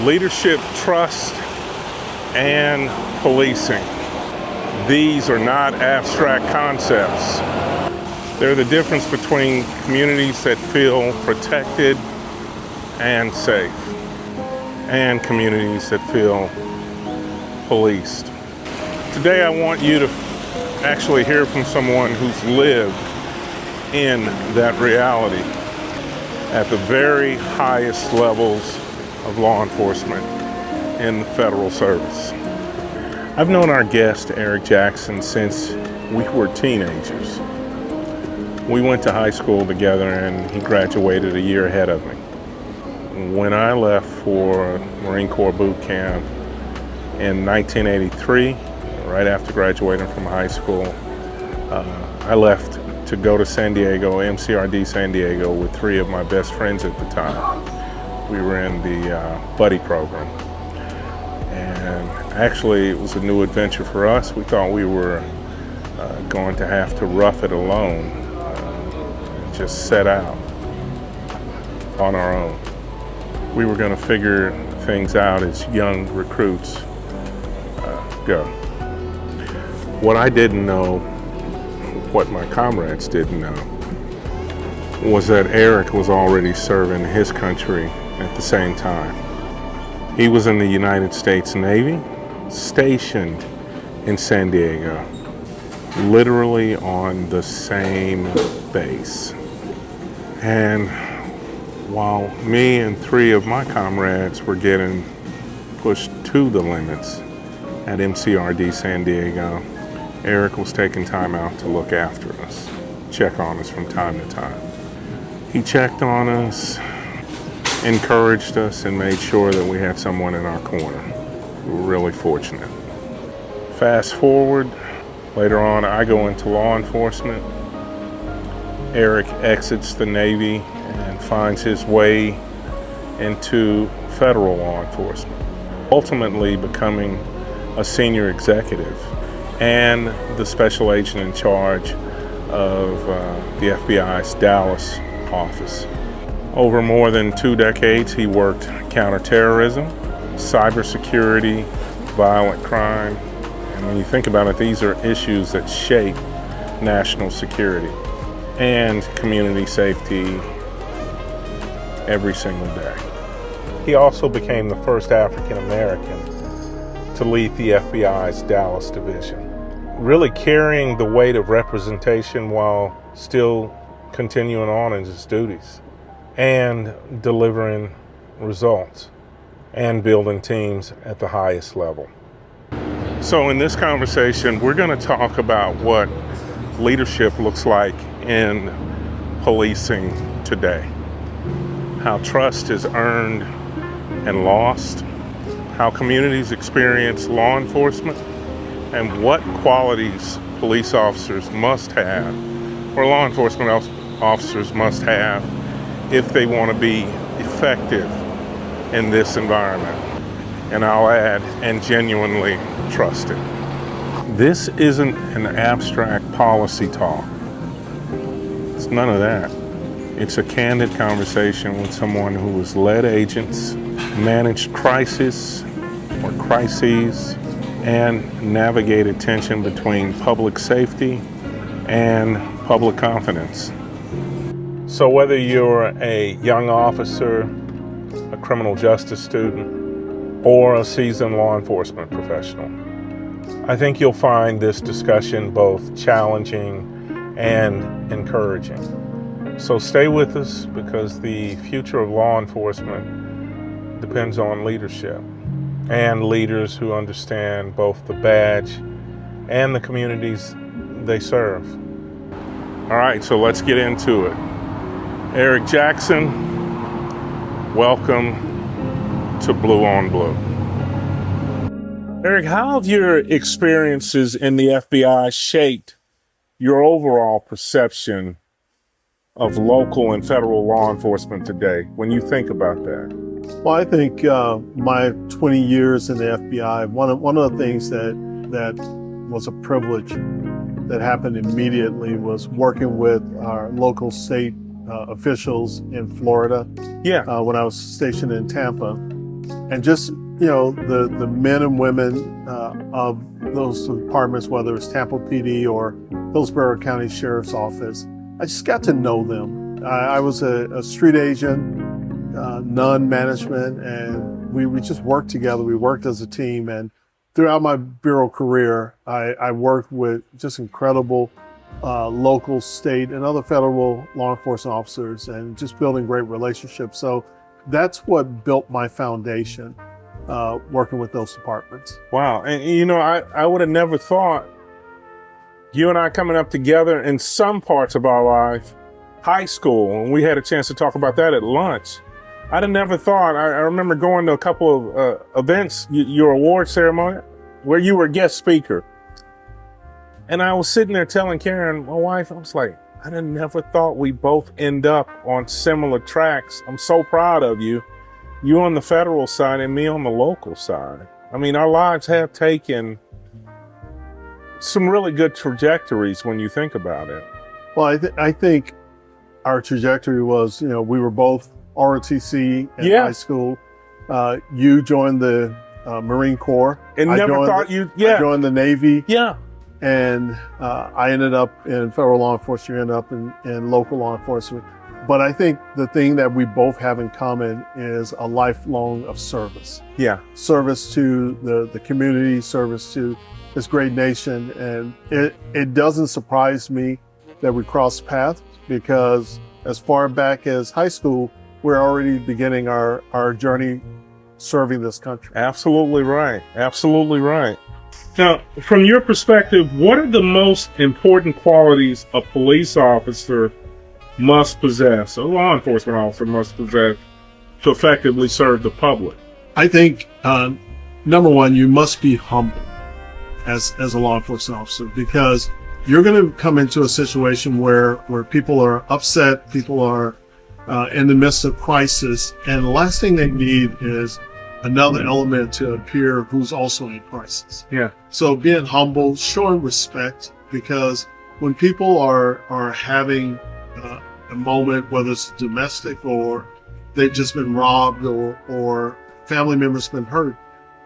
Leadership, trust, and policing. These are not abstract concepts. They're the difference between communities that feel protected and safe, and communities that feel policed. Today I want you to actually hear from someone who's lived in that reality at the very highest levels of law enforcement in the federal service. I've known our guest, Eric Jackson, since we were teenagers. We went to high school together and he graduated a year ahead of me. When I left for Marine Corps boot camp in 1983, right after graduating from high school, I left to go to San Diego, MCRD San Diego, with three of my best friends at the time. We were in the buddy program. And actually, it was a new adventure for us. We thought we were going to have to rough it alone, and just set out on our own. We were going to figure things out as young recruits go. What I didn't know, what my comrades didn't know, was that Eric was already serving his country at the same time. He was in the United States Navy, stationed in San Diego, literally on the same base. And while me and three of my comrades were getting pushed to the limits at MCRD San Diego, Eric was taking time out to look after us, check on us from time to time. He checked on us, encouraged us, and made sure that we had someone in our corner. We were really fortunate. Fast forward, later on I go into law enforcement. Eric exits the Navy and finds his way into federal law enforcement, ultimately becoming a senior executive and the special agent in charge of the F.B.I.'s Dallas office. Over more than 2 decades, he worked counterterrorism, cybersecurity, violent crime. And when you think about it, these are issues that shape national security and community safety every single day. He also became the first African American to lead the F.B.I.'s Dallas division, really carrying the weight of representation while still continuing on in his duties and delivering results and building teams at the highest level. So in this conversation, we're going to talk about what leadership looks like in policing today, how trust is earned and lost, how communities experience law enforcement, and what qualities police officers must have, or law enforcement officers must have, if they want to be effective in this environment. And I'll add, and genuinely trusted. This isn't an abstract policy talk. It's none of that. It's a candid conversation with someone who has led agents, managed crises, and navigated tension between public safety and public confidence. So whether you're a young officer, a criminal justice student, or a seasoned law enforcement professional, I think you'll find this discussion both challenging and encouraging. So stay with us, because the future of law enforcement depends on leadership and leaders who understand both the badge and the communities they serve. All right, so let's get into it. Eric Jackson, welcome to Blue on Blue. Eric, how have your experiences in the FBI shaped your overall perception of local and federal law enforcement today when you think about that? Well, I think my 20 years in the FBI, one of the things that was a privilege that happened immediately was working with our local state officials in Florida. Yeah. When I was stationed in Tampa, and just, the men and women of those departments, whether it's Tampa PD or Hillsborough County Sheriff's Office, I just got to know them. I was a street agent, non-management, and we just worked together. We worked as a team, and throughout my bureau career, I worked with just incredible local, state, and other federal law enforcement officers, and just building great relationships. So that's what built my foundation, working with those departments. Wow. And I would have never thought you and I coming up together in some parts of our life, high school, and we had a chance to talk about that at lunch. I'd have never thought. I remember going to a couple of events, your award ceremony, where you were a guest speaker. And I was sitting there telling Karen, my wife, I was like, I never thought we both end up on similar tracks. I'm so proud of you. You on the federal side and me on the local side. I mean, our lives have taken some really good trajectories when you think about it. Well, I think our trajectory was, we were both ROTC in high school. You joined the Marine Corps. And I joined the Navy. Yeah. And I ended up in federal law enforcement, you ended up in local law enforcement. But I think the thing that we both have in common is a lifelong of service. Yeah. Service to the community, service to this great nation. And it doesn't surprise me that we crossed paths, because as far back as high school, we're already beginning our journey serving this country. Absolutely right. Absolutely right. Now, from your perspective, what are the most important qualities a police officer must possess, a law enforcement officer must possess, to effectively serve the public? I think, number one, you must be humble as a law enforcement officer, because you're going to come into a situation where people are upset, people are in the midst of crisis, and the last thing they need is another element to appear who's also in crisis. Yeah. So being humble, showing respect, because when people are having a moment, whether it's domestic or they've just been robbed or family members been hurt,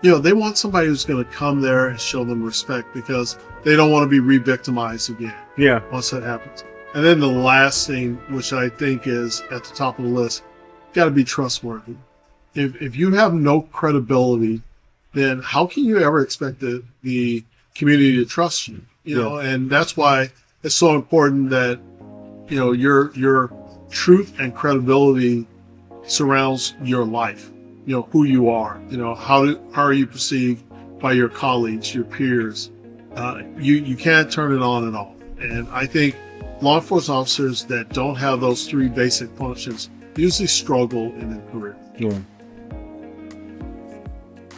they want somebody who's going to come there and show them respect, because they don't want to be re-victimized again. Yeah. Once that happens. And then the last thing, which I think is at the top of the list, got to be trustworthy. If you have no credibility, then how can you ever expect the community to trust you? And that's why it's so important that your truth and credibility surrounds your life. Who you are. How are you perceived by your colleagues, your peers? You can't turn it on and off. And I think law enforcement officers that don't have those three basic functions usually struggle in their career. Yeah.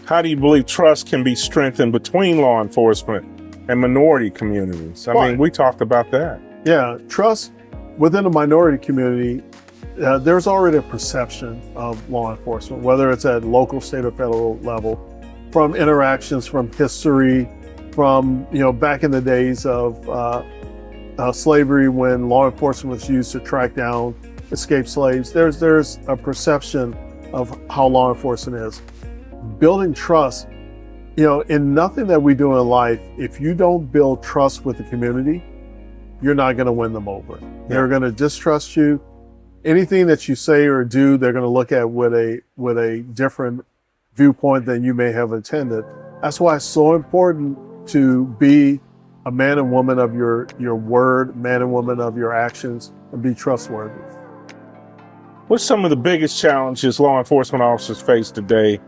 How do you believe trust can be strengthened between law enforcement and minority communities? I mean, we talked about that. Yeah, trust within the minority community, there's already a perception of law enforcement, whether it's at local, state, or federal level, from interactions, from history, from, back in the days of slavery, when law enforcement was used to track down escaped slaves. There's a perception of how law enforcement is. Building trust, in nothing that we do in life, if you don't build trust with the community, you're not going to win them over. Yeah. They're going to distrust you. Anything that you say or do, they're going to look at with a different viewpoint than you may have intended. That's why it's so important to be a man and woman of your word, man and woman of your actions, and be trustworthy. What's some of the biggest challenges law enforcement officers face today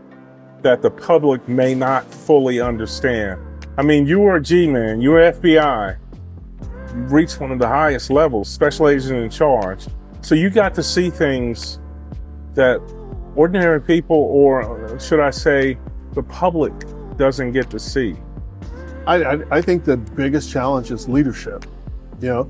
that the public may not fully understand? I mean, you were a G-man, you were F.B.I., you reached one of the highest levels, special agent in charge. So you got to see things that ordinary people, or should I say, the public doesn't get to see. I think the biggest challenge is leadership. No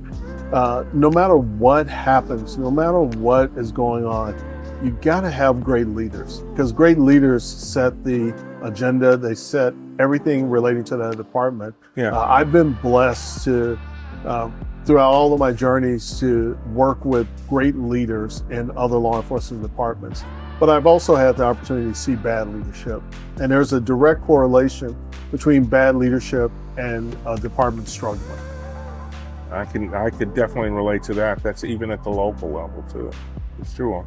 matter what happens, no matter what is going on, you got to have great leaders, because great leaders set the agenda. They set everything relating to that department. Yeah. I've been blessed to, throughout all of my journeys, to work with great leaders in other law enforcement departments. but I've also had the opportunity to see bad leadership. And there's a direct correlation between bad leadership and a department struggling. I could definitely relate to that. That's even at the local level too. It's true.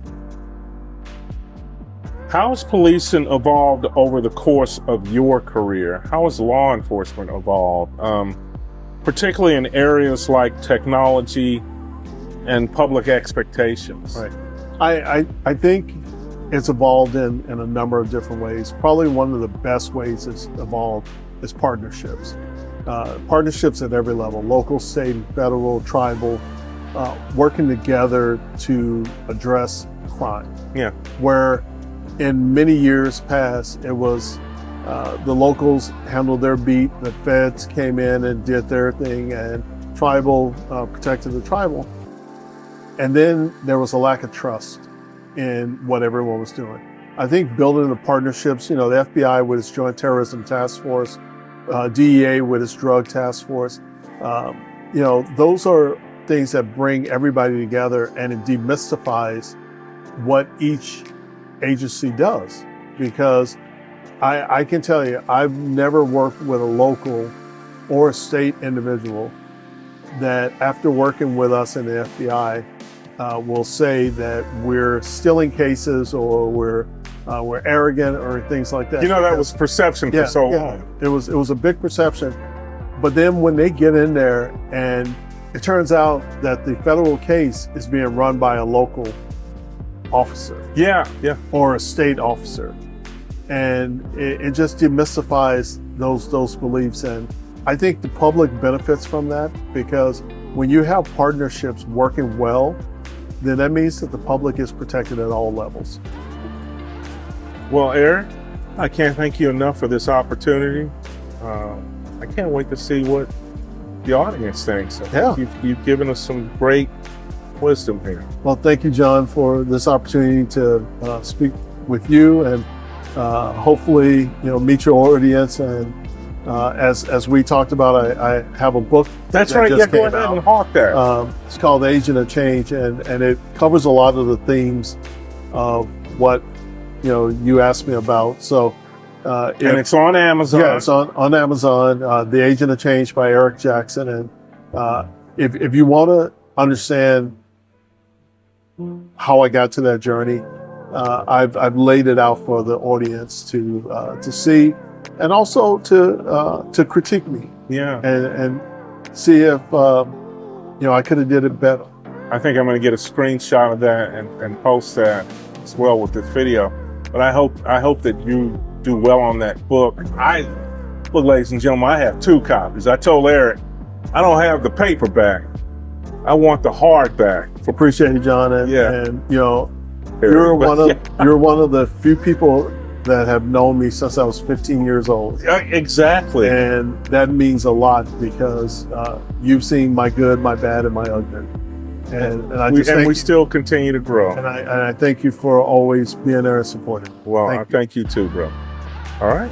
How has policing evolved over the course of your career? How has law enforcement evolved, particularly in areas like technology and public expectations? Right. I think it's evolved in a number of different ways. Probably one of the best ways it's evolved is partnerships. Partnerships at every level, local, state, federal, tribal, working together to address crime. Yeah. Where in many years past, it was the locals handled their beat, the feds came in and did their thing, and tribal protected the tribal. And then there was a lack of trust in what everyone was doing. I think building the partnerships, the FBI with its Joint Terrorism Task Force, DEA with its Drug Task Force, those are things that bring everybody together, and it demystifies what each agency does. Because I can tell you, I've never worked with a local or a state individual that after working with us in the FBI will say that we're stealing cases or we're arrogant or things like that. That was perception for so long. Yeah, it was a big perception. But then when they get in there and it turns out that the federal case is being run by a local officer. Yeah. Or a state officer. And it just demystifies those beliefs. And I think the public benefits from that, because when you have partnerships working well, then that means that the public is protected at all levels. Well, Eric, I can't thank you enough for this opportunity. I can't wait to see what the audience thinks. Yeah. You've given us some great wisdom here. Well, thank you, John, for this opportunity to speak with you, and hopefully, meet your audience. And as we talked about, I have a book. That's right. Yeah, go ahead and hawk that. It's called Agent of Change, and it covers a lot of the themes of what you asked me about. So, and it's on Amazon. Yeah, it's on Amazon. The Agent of Change by Eric Jackson. And if you want to understand how I got to that journey, I've laid it out for the audience to see, and also to critique me. Yeah. And see if I could have did it better. I think I'm going to get a screenshot of that and post that as well with this video. But I hope that you do well on that book. Look, ladies and gentlemen, I have 2 copies. I told Eric, I don't have the paperback. I want the hardback. Appreciate you, John. And you're one of the few people that have known me since I was 15 years old. Exactly. And that means a lot, because you've seen my good, my bad, and my ugly. And we still continue to grow. And I thank you for always being there and supporting. Well, I thank you too, bro. All right.